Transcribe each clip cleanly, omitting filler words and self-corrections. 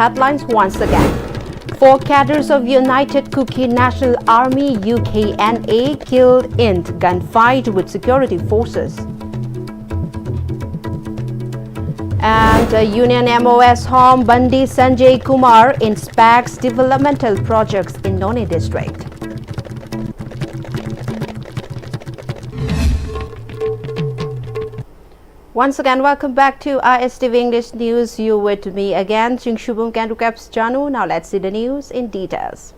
headlines once again. 4 cadres of United Kuki National Army UKNA killed in gunfight with security forces. And Union MOS Home Bandi Sanjay Kumar inspects developmental projects in None district. Once again, welcome back to Pm-Istv English News. You with me again, Shubham Kandukaps Janu. Now let's see the news in details.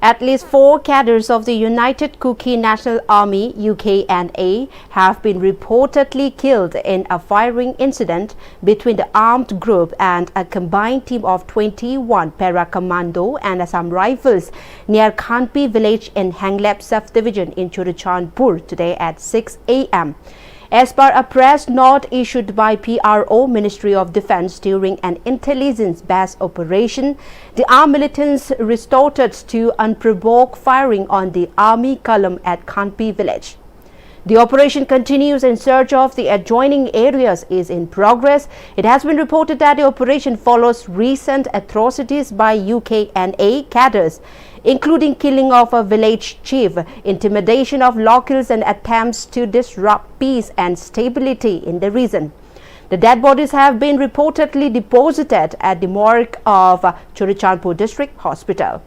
At least 4 cadres of the United Kuki National Army UKNA have been reportedly killed in a firing incident between the armed group and a combined team of 21 para-commando and Assam Rifles near Khanpi village in Hanglep subdivision in Churachandpur today at 6 a.m. As per a press note issued by PRO Ministry of Defence during an intelligence-based operation, the armed militants resorted to unprovoked firing on the army column at Khanpi village. The operation continues and search of the adjoining areas is in progress. It has been reported that the operation follows recent atrocities by UKNA cadres, including killing of a village chief, intimidation of locals and attempts to disrupt peace and stability in the region. The dead bodies have been reportedly deposited at the morgue of Churachandpur District Hospital.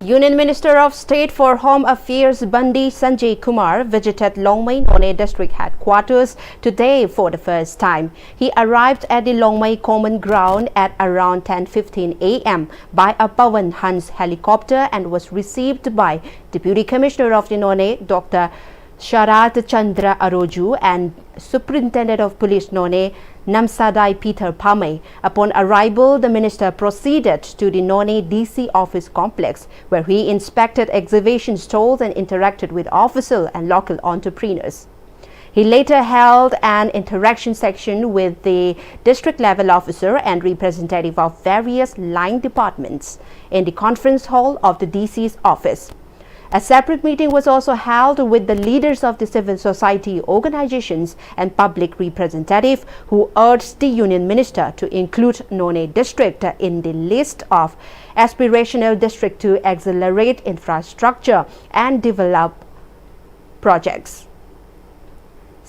Union Minister of State for Home Affairs Bandi Sanjay Kumar visited Longmai None District Headquarters today for the first time. He arrived at the Longmai Common Ground at around 10:15 a.m. by a Pawan Hans helicopter and was received by Deputy Commissioner of the None, Dr. Sharat Chandra Aroju, and Superintendent of Police None, Namsadai Peter Pame. Upon arrival, the minister proceeded to the None DC office complex, where he inspected exhibition stalls and interacted with official and local entrepreneurs. He later held an interaction section with the district level officer and representative of various line departments in the conference hall of the DC's office. A separate meeting was also held with the leaders of the civil society organizations and public representatives who urged the Union Minister to include None district in the list of aspirational districts to accelerate infrastructure and develop projects.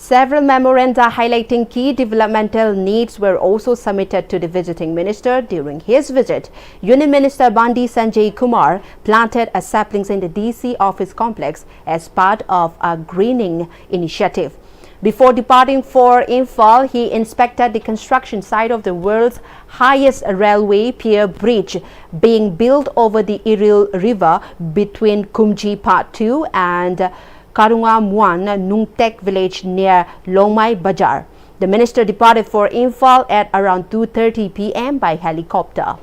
Several memoranda highlighting key developmental needs were also submitted to the visiting minister. During his visit, Union Minister Bandi Sanjay Kumar planted a saplings in the DC office complex as part of a greening initiative. Before departing for Imphal, he inspected the construction site of the world's highest railway pier bridge being built over the Iril River between Kumji Part 2 and Karungam 1 Nungtek village near Longmai Bajar. The minister departed for Imphal at around 2:30 p.m. by helicopter.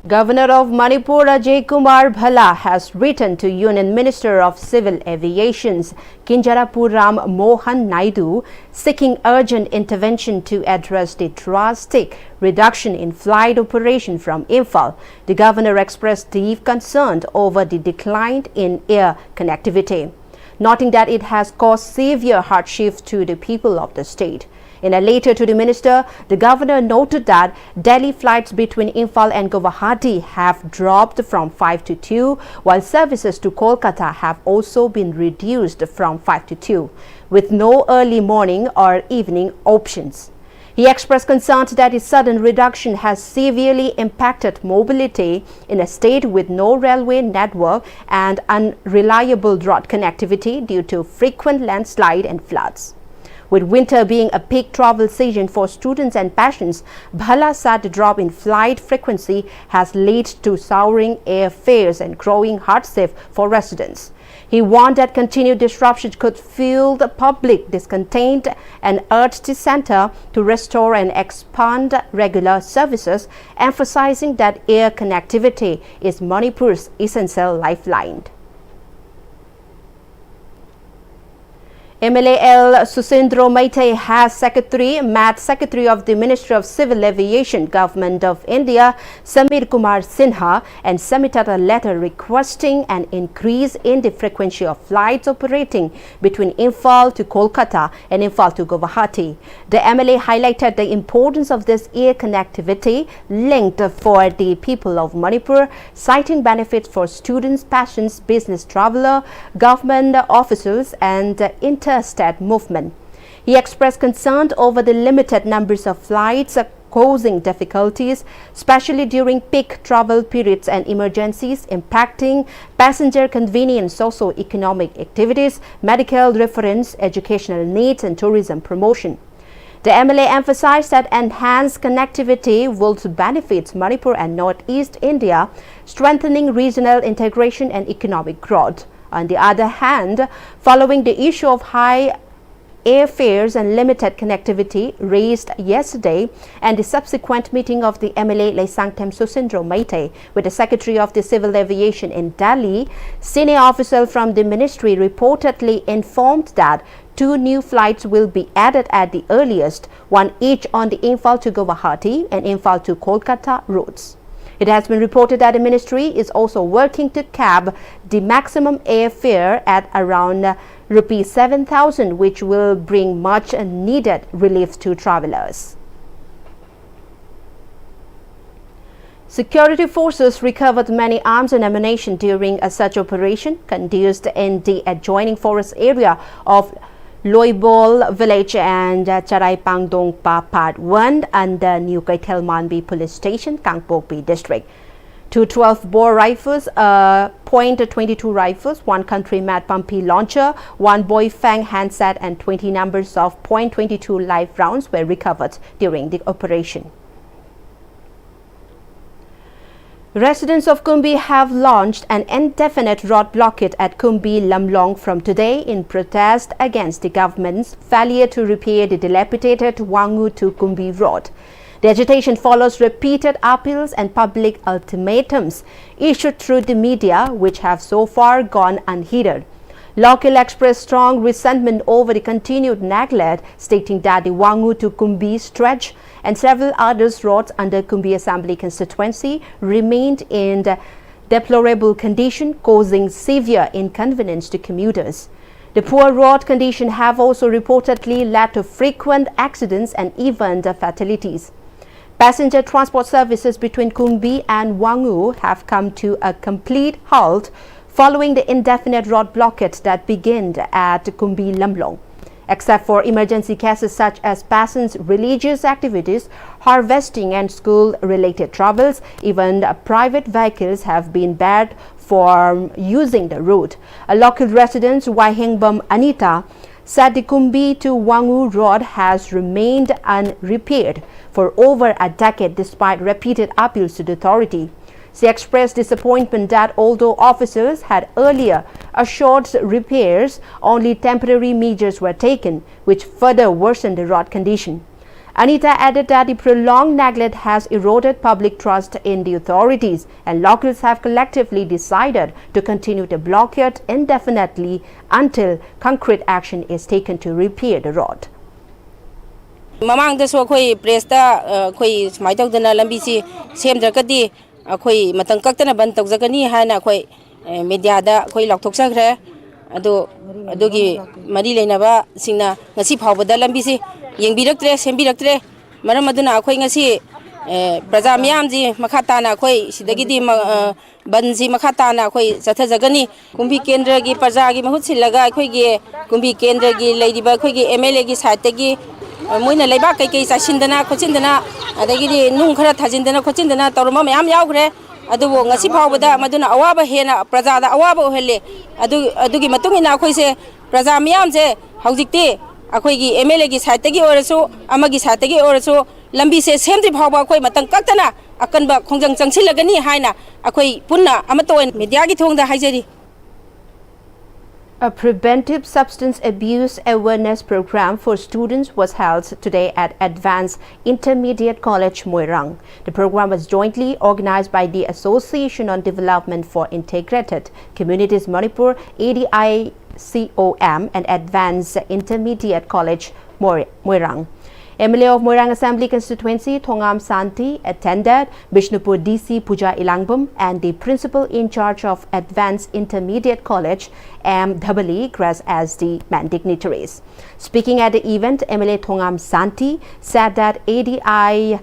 Governor of Manipur Ajay Kumar Bhalla has written to Union Minister of Civil Aviation Kinjarapu Ram Mohan Naidu seeking urgent intervention to address the drastic reduction in flight operation from Imphal. The governor expressed deep concern over the decline in air connectivity, noting that it has caused severe hardship to the people of the state. In a letter to the minister, the governor noted that Delhi flights between Imphal and Guwahati have dropped from 5 to 2, while services to Kolkata have also been reduced from 5 to 2, with no early morning or evening options. He expressed concern that the sudden reduction has severely impacted mobility in a state with no railway network and unreliable road connectivity due to frequent landslide and floods. With winter being a peak travel season for students and patients, Bhalla said the drop in flight frequency has led to soaring airfares and growing hardship for residents. He warned that continued disruption could fuel the public discontent and urged the centre to restore and expand regular services, emphasizing that air connectivity is Manipur's essential lifeline. MLA L. Susindro Maite has met Secretary of the Ministry of Civil Aviation, Government of India, Samir Kumar Sinha, and submitted a letter requesting an increase in the frequency of flights operating between Imphal to Kolkata and Imphal to Guwahati. The MLA highlighted the importance of this air connectivity linked for the people of Manipur, citing benefits for students, patients, business traveler, government officials, and interstate movement. He expressed concern over the limited numbers of flights causing difficulties, especially during peak travel periods and emergencies, impacting passenger convenience, socio-economic activities, medical reference, educational needs, and tourism promotion. The MLA emphasized that enhanced connectivity will benefit Manipur and Northeast India, strengthening regional integration and economic growth. On the other hand, following the issue of high airfares and limited connectivity raised yesterday and the subsequent meeting of the MLA Laisangtem Susindro Maite with the Secretary of the Civil Aviation in Delhi, senior official from the ministry reportedly informed that 2 new flights will be added at the earliest, one each on the Imphal to Guwahati and Imphal to Kolkata routes. It has been reported that the ministry is also working to cap the maximum airfare at around Rs 7,000, which will bring much needed relief to travelers. Security forces recovered many arms and ammunition during a search operation conducted in the adjoining forest area of Loibol village and Charai Pangdongpa Part 1 under New Kaitel Manbi Police Station, Kangpokpi District. 2 12-bore rifles, .22 rifles, 1 country-made Pumpi launcher, 1 Boy Fang handset and 20 numbers of .22 live rounds were recovered during the operation. Residents of Kumbi have launched an indefinite road blockade at Kumbi Lamlong from today in protest against the government's failure to repair the dilapidated Wangu to Kumbi road. The agitation follows repeated appeals and public ultimatums issued through the media, which have so far gone unheeded. Local expressed strong resentment over the continued neglect, stating that the Wangu to Kumbi stretch and several other roads under Kumbi Assembly constituency remained in deplorable condition, causing severe inconvenience to commuters. The poor road condition have also reportedly led to frequent accidents and even fatalities. Passenger transport services between Kumbi and Wangu have come to a complete halt following the indefinite road blockade that began at Kumbi Lamlong. Except for emergency cases such as patients' religious activities, harvesting and school-related travels, even private vehicles have been barred for using the route. A local resident, Waihengbam Anita, said the Kumbi to Wangu road has remained unrepaired for over a decade despite repeated appeals to the authority. She expressed disappointment that although officers had earlier assured repairs, only temporary measures were taken, which further worsened the road condition. Anita added that the prolonged neglect has eroded public trust in the authorities, and locals have collectively decided to continue the blockade indefinitely until concrete action is taken to repair the road. Mamang da so khoi press da khoi smai tok dana lambi si sem drakadi khoi matang kaktana ban tok jakani hana khoi media da khoi lokthok sakre adugi mari leinaba singna ngasi phawbada lambi si yengbiraktre sembiraktre maram aduna khoi ngasi praja miyam ji makha na khoi sidagidi banji makha na khoi chatha jagani kumbi kendra gi praja gi mahut silaga khoi gi kumbi kendra gi leidiba khoi gi MLA gi site gi moina leiba kai kai chasindana khochindana adagidi nung khara thajindana khochindana torma mayam yaugre adubo ngasi phawbada maduna awaba hena praja da awaba ohelle adugi matungina khoise praja miyam je haujikti akhoi gi MLA gi site gi orasu amagi site gi orasu lambi se semdri phawba khoi matang kaktana akanba khongjang changsilagani haina akhoi punna amaton media gi thongda haijari. A preventive substance abuse awareness program for students was held today at Advanced Intermediate College, Moirang. The program was jointly organized by the Association on Development for Integrated Communities Manipur, ADICOM, and Advanced Intermediate College, Moirang. MLA of Moirang Assembly Constituency, Thongam Santi, attended. Bishnupur DC Puja Ilangbum and the principal in charge of Advanced Intermediate College, M. Dhabali, grasped as the main dignitaries. Speaking at the event, MLA Thongam Santi said that ADICOM's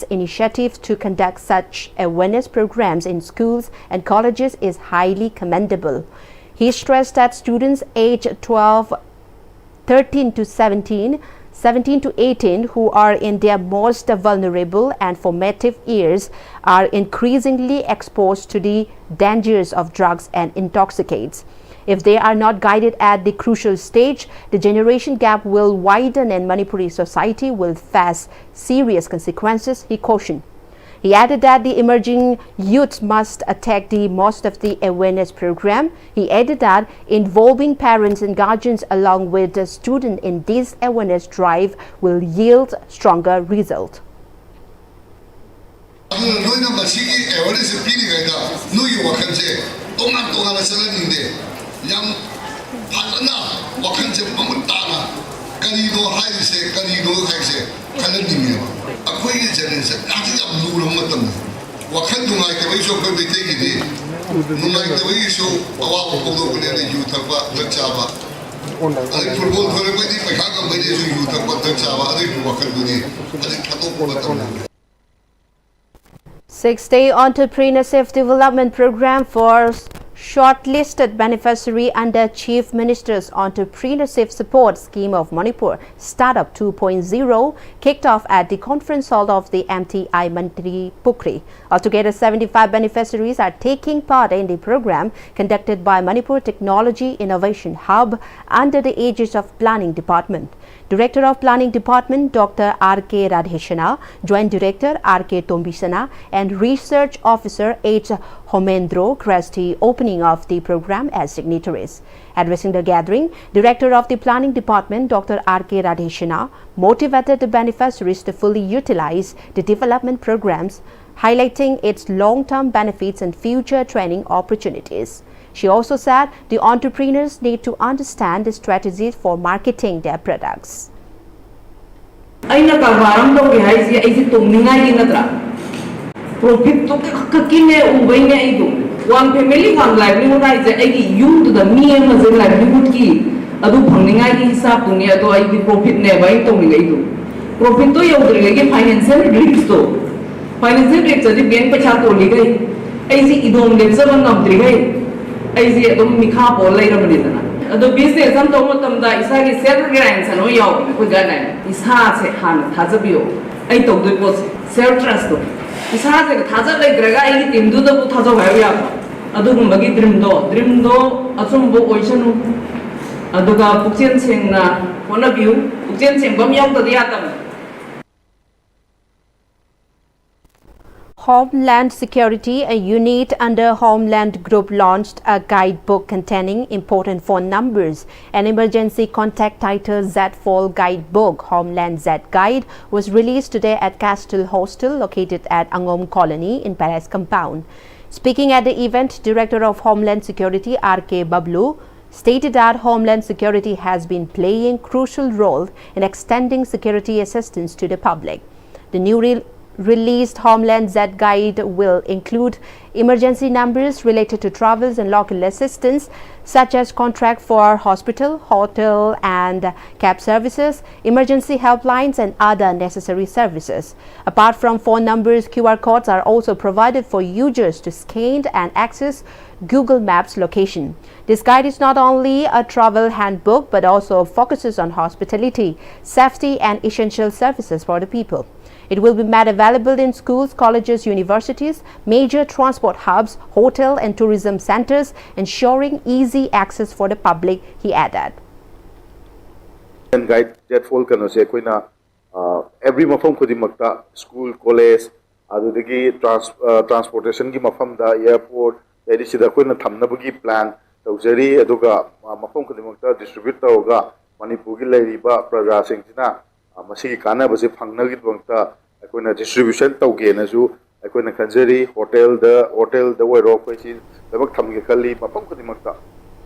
initiative to conduct such awareness programs in schools and colleges is highly commendable. He stressed that students aged 13 to 17 to 18 who are in their most vulnerable and formative years are increasingly exposed to the dangers of drugs and intoxicants. If they are not guided at the crucial stage, the generation gap will widen and Manipuri society will face serious consequences, he cautioned. He added that the emerging youth must attack the most of the awareness program. He added that involving parents and guardians along with the student in this awareness drive will yield stronger results. Six-day entrepreneurship development program for shortlisted beneficiary under Chief Minister's Entrepreneurship Support Scheme of Manipur, Startup 2.0, kicked off at the conference hall of the MTI Mantri Pukri. Altogether, 75 beneficiaries are taking part in the program conducted by Manipur Technology Innovation Hub under the aegis of Planning Department. Director of Planning Department Dr. R.K. Radheshana, Joint Director R.K. Tombisana, and Research Officer H. Homendro graced the opening of the program as signatories. Addressing the gathering, Director of the Planning Department Dr. R.K. Radheshana motivated the beneficiaries to fully utilize the development programs, highlighting its long-term benefits and future training opportunities. She also said the entrepreneurs need to understand the strategies for marketing their products. Profit to kakine ubay niya ito. One family, one livelihood ay yung to the me mazin livelihood ki adu phangningai ki hisab to niya to ay di profit ne ba ito nila ito. Profit to yung lagi financial risks to. Financial risks adi bank pacha to ligay. Ay si idom lepsa bang amtri hay. Ay si idom mikha po lay na balita na. Adu business ang to mo tamda isa ki self reliance ano yaw kuganay. Isa se han thajabiyo. Ay to do po self trust to. 이사하게 다자래 그래가 이 팀도도 타서 와요야. 아두고 먹이 드림도 아좀보 오이션우 아두가 북전생나 원어뷰 북전생 범용도 돼야다. Homeland Security, a unit under Homeland Group, launched a guidebook containing important phone numbers. An emergency contact title Z-Fall Guidebook, Homeland Z Guide, was released today at Castle Hostel located at Angom Colony in Palace Compound. Speaking at the event, Director of Homeland Security R.K. Bablu stated that Homeland Security has been playing a crucial role in extending security assistance to the public. The newly released Homeland Z Guide will include emergency numbers related to travels and local assistance, such as contract for hospital, hotel and cab services, emergency helplines and other necessary services. Apart from phone numbers, QR codes are also provided for users to scan and access Google Maps location. This guide is not only a travel handbook but also focuses on hospitality, safety and essential services for the people. It will be made available in schools, colleges, universities, major transport hubs, hotel and tourism centers, ensuring easy access for the public, he added. Guide Z-Fall kanose koina every mafam khudimakta school, college, adudagi transportation gi mafam da airport edi sida koina thamnabagi plan tawjari aduga mafam khudimakta distribute tawga Manipur gi leiriba praja singtina masigi kana base phangnagi bangta akoina distribution tawge na ju akoina kanjari hotel the way ro koi si dabak thamge khali mafam khodimakta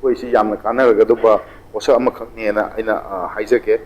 koi si yamna kana raga doba osa amakhakne na aina haijake.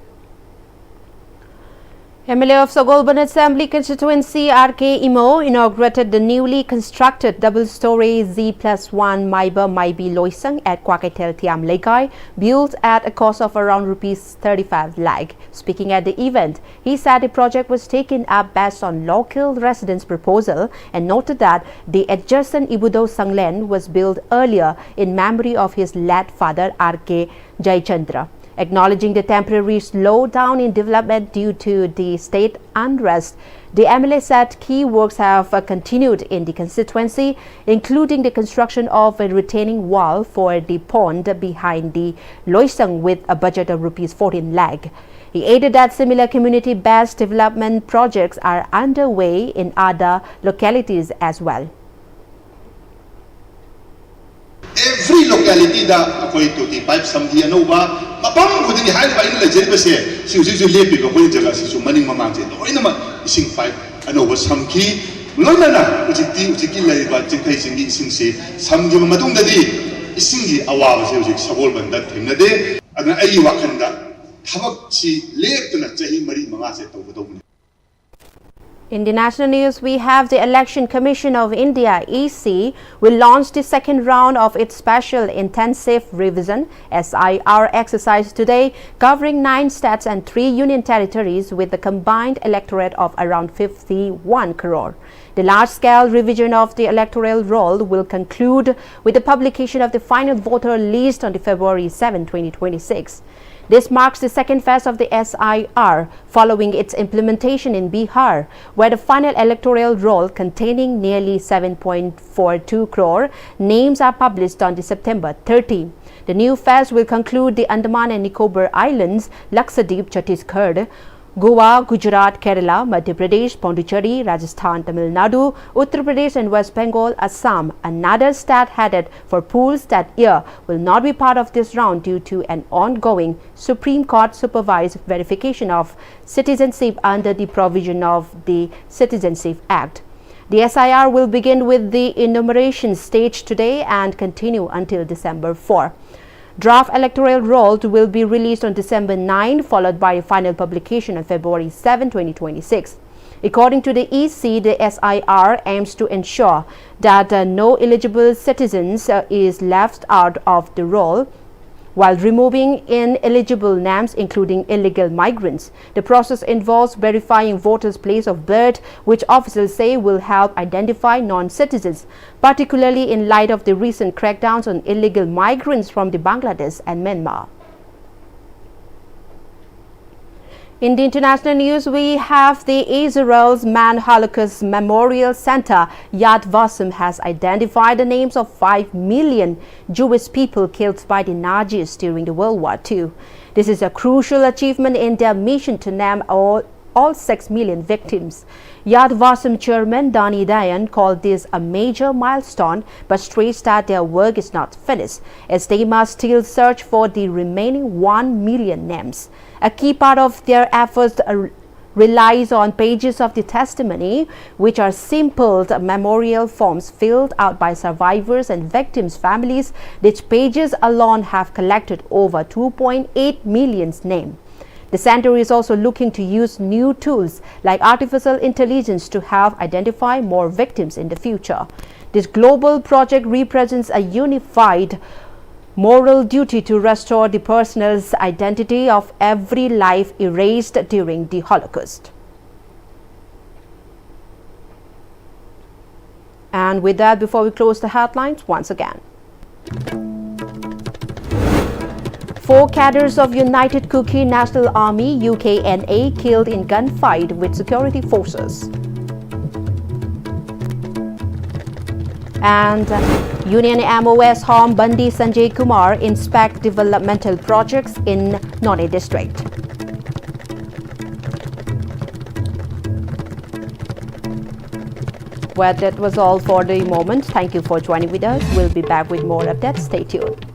MLA of Sogolban Assembly constituency R.K. Imo inaugurated the newly constructed double-story Z+1 Maibi Loisang at Kwaketel Tiam Lekai, built at a cost of around Rs 35 lakh. Speaking at the event, he said the project was taken up based on local residents' proposal and noted that the adjacent Ibudo Sanglen was built earlier in memory of his late father R.K. Jayachandra. Acknowledging the temporary slowdown in development due to the state unrest, the MLA said key works have continued in the constituency, including the construction of a retaining wall for the pond behind the Loisang with a budget of Rs 14 lakh. He added that similar community-based development projects are underway in other localities as well. Every locality da akoi to pipe samdi anova mapam khudini hai ba in lejeri ba se si usi lepi ko koi jaga si su maning mamang je do ina ma ising pipe anova samki loina na uti lai ba jingkai singi ising se samgi ma matung da di ising gi awa ba se usi sabol banda thimna de adna ai wakhan da thabak si leptuna chahi mari manga se to do. In the national news, we have the Election Commission of India, EC, will launch the second round of its Special Intensive Revision SIR exercise today, covering 9 states and 3 union territories with a combined electorate of around 51 crore. The large-scale revision of the electoral roll will conclude with the publication of the final voter list on February 7, 2026. This marks the second phase of the SIR following its implementation in Bihar, where the final electoral roll containing nearly 7.42 crore names are published on September 30. The new phase will conclude the Andaman and Nicobar Islands, Lakshadweep, Chhattisgarh, Goa, Gujarat, Kerala, Madhya Pradesh, Pondicherry, Rajasthan, Tamil Nadu, Uttar Pradesh and West Bengal, Assam. Another state headed for polls that year will not be part of this round due to an ongoing Supreme Court supervised verification of citizenship under the provision of the Citizenship Act. The SIR will begin with the enumeration stage today and continue until December 4. Draft electoral roll will be released on December 9, followed by a final publication on February 7, 2026. According to the EC, the SIR aims to ensure that no eligible citizens is left out of the roll, while removing ineligible names, including illegal migrants. The process involves verifying voters' place of birth, which officials say will help identify non-citizens, particularly in light of the recent crackdowns on illegal migrants from Bangladesh and Myanmar. In the international news, we have the Israel's Man Holocaust Memorial Center, Yad Vashem, has identified the names of 5 million Jewish people killed by the Nazis during the World War II. This is a crucial achievement in their mission to name all 6 million victims. Yad Vasam chairman Dani Dayan called this a major milestone but stressed that their work is not finished, as they must still search for the remaining 1 million names. A key part of their efforts relies on pages of the testimony, which are simple memorial forms filled out by survivors and victims' families. These pages alone have collected over 2.8 million names. The center is also looking to use new tools like artificial intelligence to help identify more victims in the future. This global project represents a unified moral duty to restore the personal identity of every life erased during the Holocaust. And with that, before we close the headlines, once again. 4 cadres of United Kuki National Army UKNA killed in gunfight with security forces. And Union MOS Home Bandi Sanjay Kumar inspect developmental projects in None district. Well, that was all for the moment. Thank you for joining with us. We'll be back with more updates. Stay tuned.